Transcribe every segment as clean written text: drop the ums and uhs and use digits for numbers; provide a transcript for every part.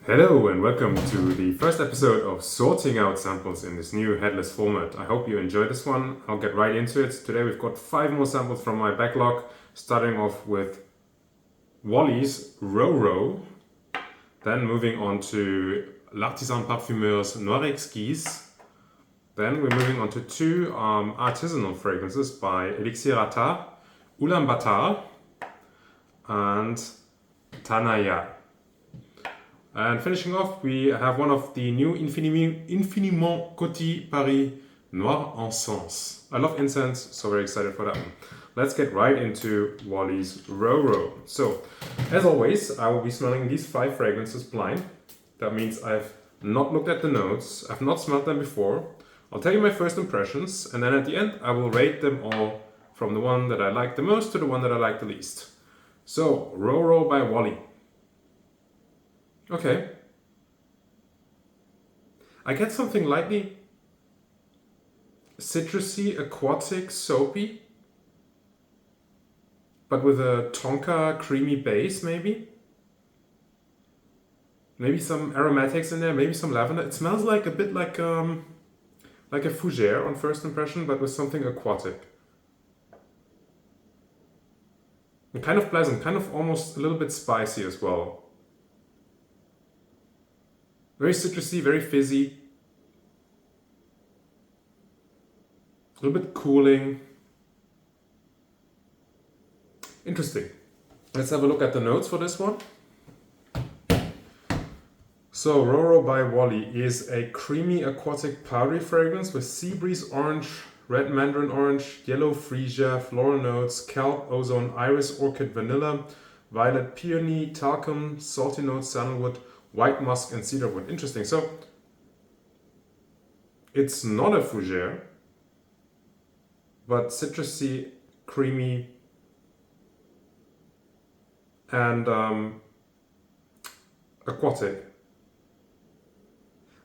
Hello and welcome to the first episode of sorting out samples in this new headless format. I hope you enjoy this one. I'll get right into it. Today we've got 5 more samples from my backlog, starting off with Wally's Ro Ro, then moving on to l'artisan Parfumeur Noir Exquis. Then we're moving on to 2 artisanal fragrances by Elixir Attar Ulanbataar and Thanaya. And finishing off, we have one of the new Infiniment Coty Paris Noir Encens. I love incense, so very excited for that one. Let's get right into Wally's Ro Ro. So, as always, I will be smelling these 5 fragrances blind. That means I've not looked at the notes, I've not smelled them before. I'll tell you my first impressions, and then at the end I will rate them all from the one that I like the most to the one that I like the least. So, Ro Ro by Wally. Okay. I get something lightly citrusy, aquatic, soapy, but with a tonka creamy base maybe. Maybe some aromatics in there, maybe some lavender. It smells like a bit like a fougere on first impression, but with something aquatic. And kind of pleasant, kind of almost a little bit spicy as well. Very citrusy, very fizzy. A little bit cooling. Interesting. Let's have a look at the notes for this one. So, Ro Ro by Wally is a creamy aquatic powdery fragrance with sea breeze orange, red mandarin orange, yellow freesia, floral notes, kelp, ozone, iris, orchid, vanilla, violet, peony, talcum, salty notes, sandalwood, white musk and cedarwood. Interesting. So it's not a fougere, but citrusy, creamy, and aquatic.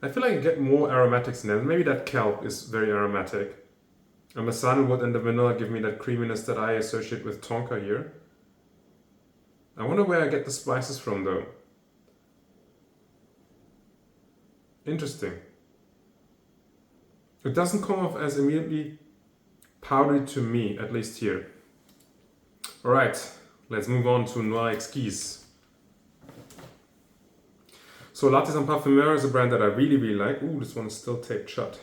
I feel like I get more aromatics in there. Maybe that kelp is very aromatic. And the sandalwood and the vanilla give me that creaminess that I associate with tonka here. I wonder where I get the spices from though. Interesting. It doesn't come off as immediately powdery to me, at least here. Alright, let's move on to Noir Exquis. So L'Artisan Parfumeur is a brand that I really like. Ooh, this one is still taped shut.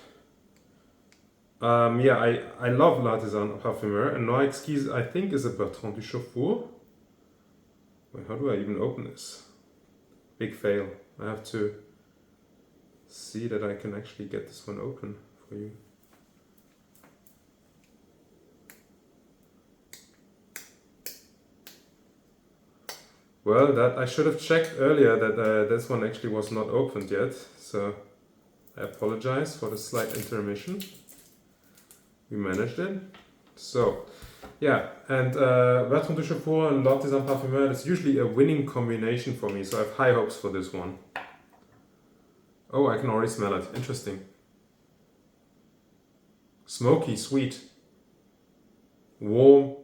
I love L'Artisan Parfumeur, and Noir Exquis I think is a Bertrand Duchaufour. Wait, how do I even open this? Big fail. I have to see that I can actually get this one open for you. Well, that I should have checked earlier that this one actually was not opened yet, so I apologize for the slight intermission. We managed it. So, yeah, and Bertrand Duchaufour and L'Artisan Parfumeur is usually a winning combination for me, so I have high hopes for this one. Oh, I can already smell it. Interesting. Smoky, sweet. Warm,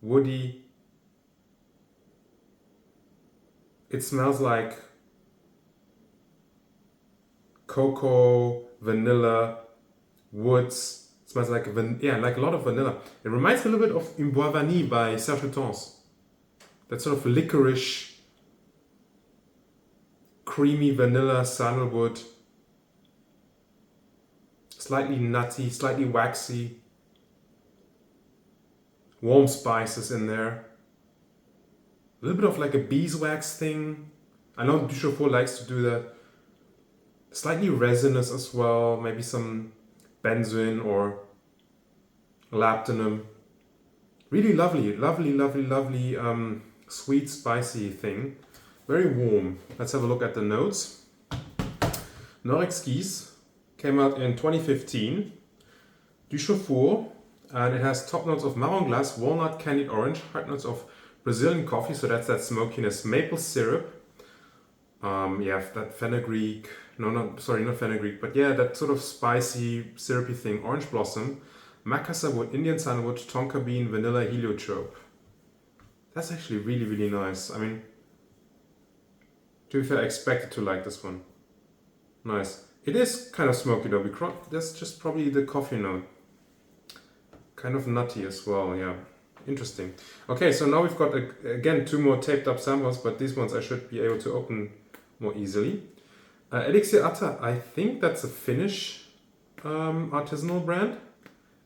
woody. It smells like cocoa, vanilla, woods. It smells like like a lot of vanilla. It reminds me a little bit of Un Bois Vanille by Serge Lutens. That sort of licorice, creamy vanilla, sandalwood, slightly nutty, slightly waxy, warm spices in there. A little bit of like a beeswax thing. I know Duchaufour likes to do that. Slightly resinous as well, maybe some benzoin or labdanum. Really lovely, sweet, spicy thing. Very warm. Let's have a look at the notes. Noir Exquis came out in 2015. Duchaufour, and it has top notes of marron glace, walnut, candied orange, heart notes of Brazilian coffee, so that's that smokiness, maple syrup. That fenugreek. Not fenugreek, but yeah, that sort of spicy, syrupy thing. Orange blossom, macassar wood, Indian sandalwood, tonka bean, vanilla, heliotrope. That's actually really nice. I mean, To be fair, I expected to like this one. Nice. It is kind of smoky though, because that's just probably the coffee note. Kind of nutty as well, yeah. Interesting. Okay, so now we've got, again, 2 more taped up samples, but these ones I should be able to open more easily. Elixir Attar, I think that's a Finnish artisanal brand.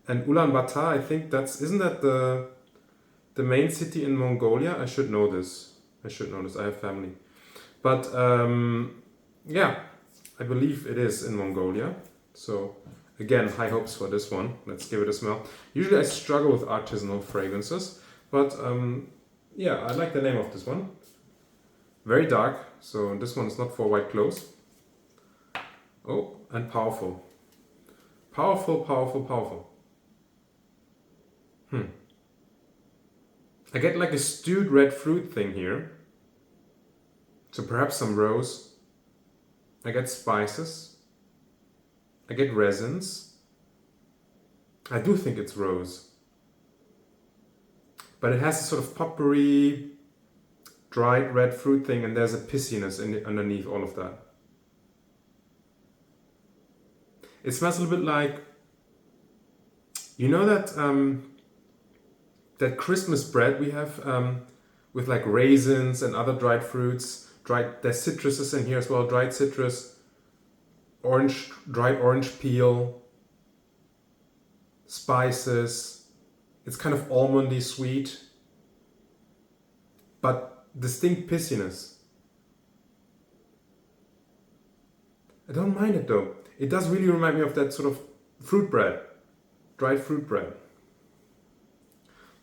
And Ulaanbaatar, I think isn't that the main city in Mongolia? I should know this. I have family. But yeah, I believe it is in Mongolia. So again, high hopes for this one. Let's give it a smell. Usually I struggle with artisanal fragrances, but yeah, I like the name of this one. Very dark, so this one is not for white clothes. Oh, and powerful. Powerful, powerful, powerful. I get like a stewed red fruit thing here. So perhaps some rose. I get spices. I get resins. I do think it's rose. But it has a sort of potpourri, dried red fruit thing, and there's a pissiness underneath all of that. It smells a little bit like, you know that that Christmas bread we have with like raisins and other dried fruits. There's citruses in here as well, dried citrus, dried orange peel, spices. It's kind of almondy sweet, but distinct pissiness. I don't mind it though. It does really remind me of that sort of fruit bread, dried fruit bread.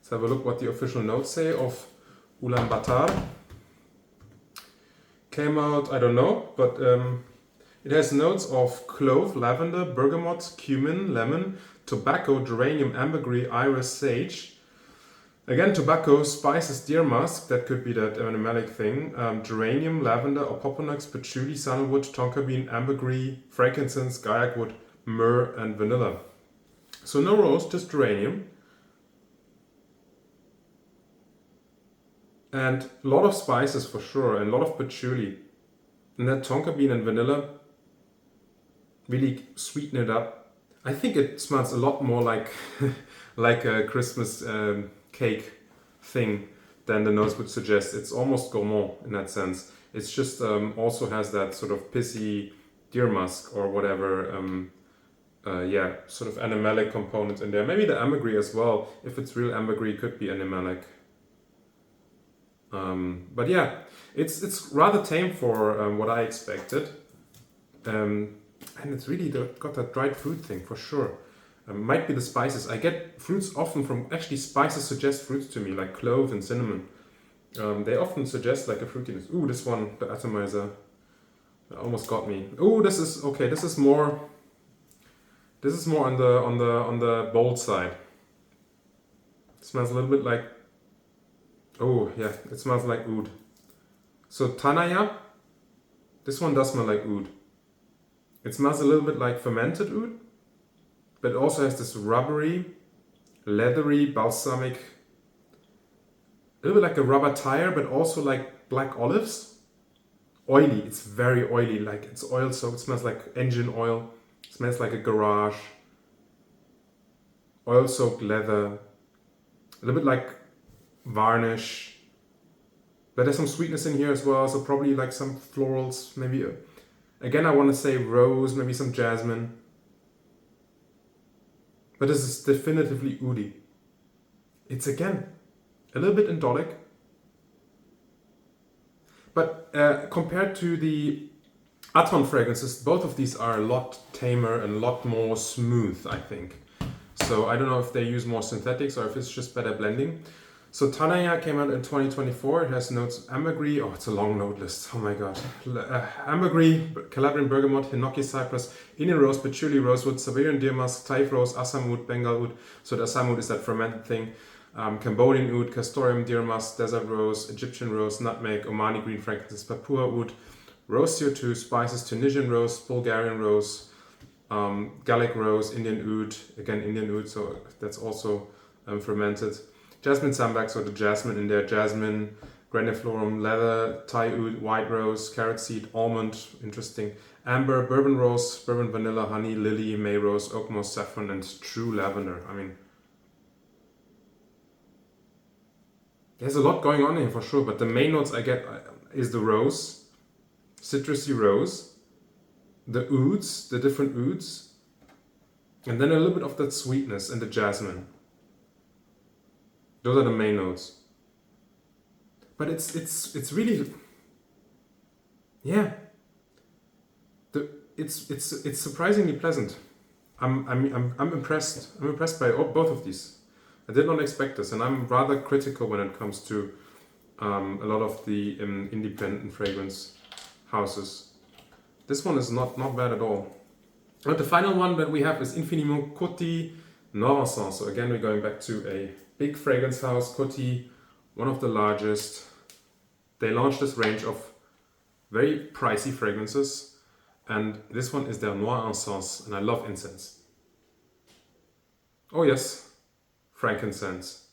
Let's have a look what the official notes say of Ulaanbataar. Came out, I don't know, but it has notes of clove, lavender, bergamot, cumin, lemon, tobacco, geranium, ambergris, iris, sage. Again, tobacco, spices, deer musk, that could be that animalic thing. Geranium, lavender, opoponax, patchouli, sandalwood, tonka bean, ambergris, frankincense, gaiac wood, myrrh, and vanilla. So no rose, just geranium. And a lot of spices for sure, and a lot of patchouli. And that tonka bean and vanilla really sweeten it up. I think it smells a lot more like like a Christmas cake thing than the notes would suggest. It's almost gourmand in that sense. It's just also has that sort of pissy deer musk or whatever, yeah, sort of animalic component in there. Maybe the ambergris as well. If it's real ambergris, could be animalic. But yeah, it's rather tame for what I expected. And it's really got that dried fruit thing for sure. Might be the spices. I get fruits often from, actually spices suggest fruits to me, like clove and cinnamon. They often suggest like a fruitiness. Ooh, this one, the atomizer, almost got me. Ooh, this is, okay, this is more on the bold side. It smells a little bit like, oh yeah, it smells like oud. So Thanaya, this one does smell like oud. It smells a little bit like fermented oud, but it also has this rubbery, leathery, balsamic, a little bit like a rubber tire, but also like black olives. Oily, it's very oily, like it's oil soaked, it smells like engine oil, it smells like a garage. Oil soaked leather, a little bit like varnish, but there's some sweetness in here as well, so probably like some florals, maybe again I want to say rose, maybe some jasmine, but this is definitively oudy. It's again a little bit indolic, but compared to the Aton fragrances, both of these are a lot tamer and a lot more smooth, I think. So I don't know if they use more synthetics or if it's just better blending. So Thanaya came out in 2024. It has notes ambergris. Oh, it's a long note list. Oh my god. Ambergris, Calabrian bergamot, hinoki cypress, Indian rose, patchouli, rosewood, Siberian deer musk, Taif rose, Assam wood, Bengal wood. So the Assam wood is that fermented thing. Cambodian oud, castoreum, deer musk, desert rose, Egyptian rose, nutmeg, Omani green frankincense, Papua oud, rose CO2, spices, Tunisian rose, Bulgarian rose, Gallic rose, Indian oud, again Indian oud, so that's also fermented. Jasmine sambac, so the jasmine in there, jasmine, Graniflorum, leather, Thai oud, white rose, carrot seed, almond, interesting, amber, bourbon rose, bourbon vanilla, honey, lily, may rose, oak moss, saffron, and true lavender. I mean, there's a lot going on here for sure, but the main notes I get is the rose, citrusy rose, the ouds, the different ouds, and then a little bit of that sweetness and the jasmine. Those are the main notes. But it's really, yeah. It's surprisingly pleasant. I'm impressed. I'm impressed by both of these. I did not expect this, and I'm rather critical when it comes to a lot of the independent fragrance houses. This one is not bad at all. But the final one that we have is Infiniment Coty Noir Encens. So again, we're going back to a big fragrance house, Coty, one of the largest. They launched this range of very pricey fragrances, and this one is their Noir Encens, and I love incense. Oh yes, frankincense.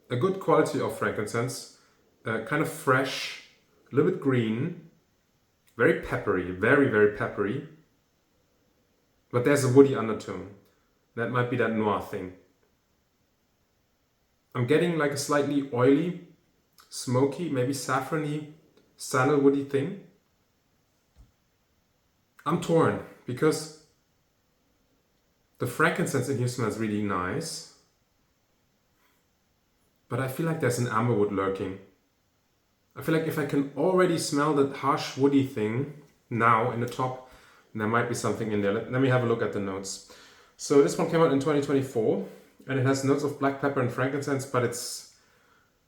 A good quality of frankincense, kind of fresh, a little bit green, very peppery, very peppery, but there's a woody undertone. That might be that noir thing. I'm getting like a slightly oily, smoky, maybe saffrony, sandalwoody thing. I'm torn because the frankincense in here smells really nice, but I feel like there's an amberwood lurking. I feel like if I can already smell that harsh woody thing now in the top, there might be something in there. Let me have a look at the notes. So this one came out in 2024, and it has notes of black pepper and frankincense, but it's,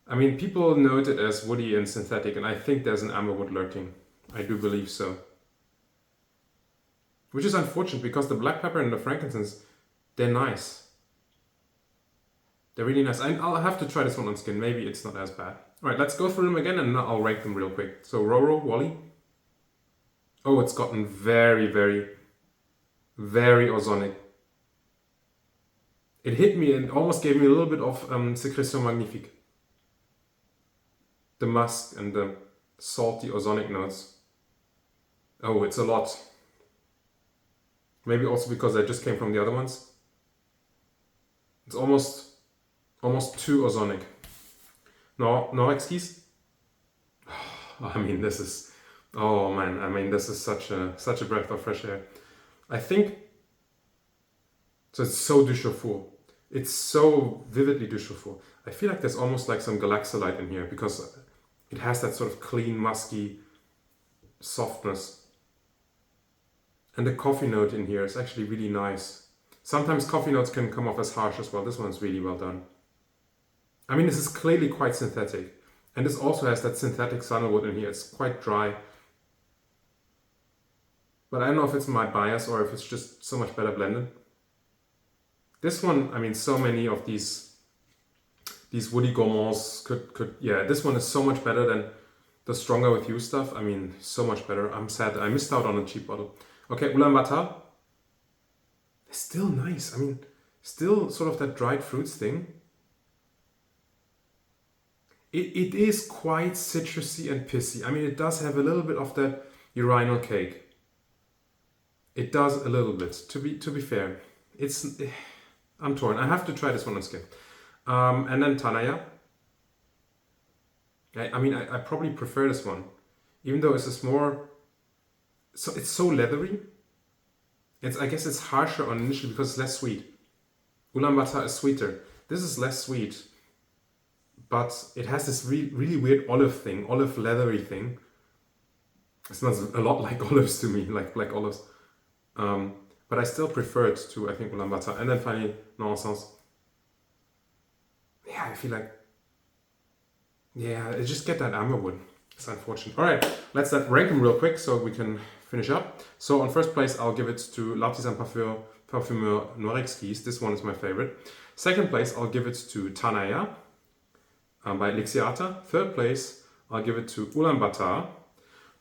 I mean, people note it as woody and synthetic, and I think there's an amberwood lurking. I do believe so. Which is unfortunate because the black pepper and the frankincense, they're nice. They're really nice. I'll have to try this one on skin. Maybe it's not as bad. All right, let's go through them again and I'll rank them real quick. So Ro, Wally. Oh, it's gotten very ozonic. It hit me and almost gave me a little bit of Sécrétion Magnifique. The musk and the salty ozonic notes. Oh, it's a lot. Maybe also because I just came from the other ones. It's almost too ozonic. Noir Exquis. I mean, this is, oh man, I mean, this is such a breath of fresh air. I think, so it's so du chauffour. It's so vividly du chauffour. I feel like there's almost like some galaxolite in here because it has that sort of clean, musky softness. And the coffee note in here is actually really nice. Sometimes coffee notes can come off as harsh as well. This one's really well done. I mean, this is clearly quite synthetic. And this also has that synthetic sandalwood in here. It's quite dry. But I don't know if it's my bias or if it's just so much better blended. This one, I mean, so many of these woody gourmands could, yeah, this one is so much better than the Stronger With You stuff. I mean, so much better. I'm sad that I missed out on a cheap bottle. Okay, Ulanbataar. It's still nice. I mean, still sort of that dried fruits thing. It is quite citrusy and pissy. I mean, it does have a little bit of that urinal cake. It does a little bit, to be fair. I'm torn. I have to try this one on skin. And then Thanaya. I mean, I probably prefer this one. Even though it's just more, so it's so leathery. I guess it's harsher on initially because it's less sweet. Ulanbataar is sweeter. This is less sweet. But it has this really weird olive leathery thing. It smells a lot like olives to me, like black olives. But I still prefer it to, I think, Ulanbataar. And then finally, Noir Encens. Yeah, I feel like, yeah, I just get that amberwood. It's unfortunate. All right, let's rank them real quick so we can finish up. So on first place, I'll give it to l'Artisan Parfumeur Noir Exquis. This one is my favorite. Second place, I'll give it to Thanaya by Elixir Attar. Third place, I'll give it to Ulanbataar.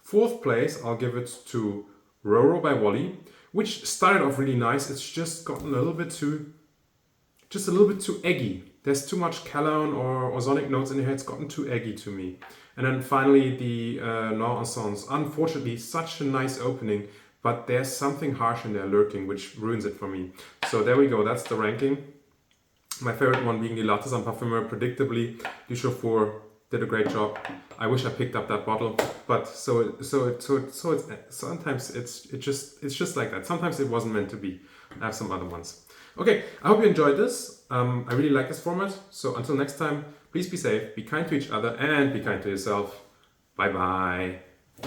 Fourth place, I'll give it to Ro Ro by Wally, which started off really nice. It's just gotten a little bit too eggy. there's too much cologne or ozonic notes in here. It's gotten too eggy to me. And then finally the Noir Encens. Unfortunately, such a nice opening, but there's something harsh in there lurking, which ruins it for me. So there we go, that's the ranking. My favorite one being the L'Artisan Parfumeur. Predictably, Du Chauffeur did a great job. I wish I picked up that bottle, but sometimes it's just like that. Sometimes it wasn't meant to be. I have some other ones. Okay, I hope you enjoyed this. I really like this format. So until next time, please be safe, be kind to each other, and be kind to yourself. Bye bye.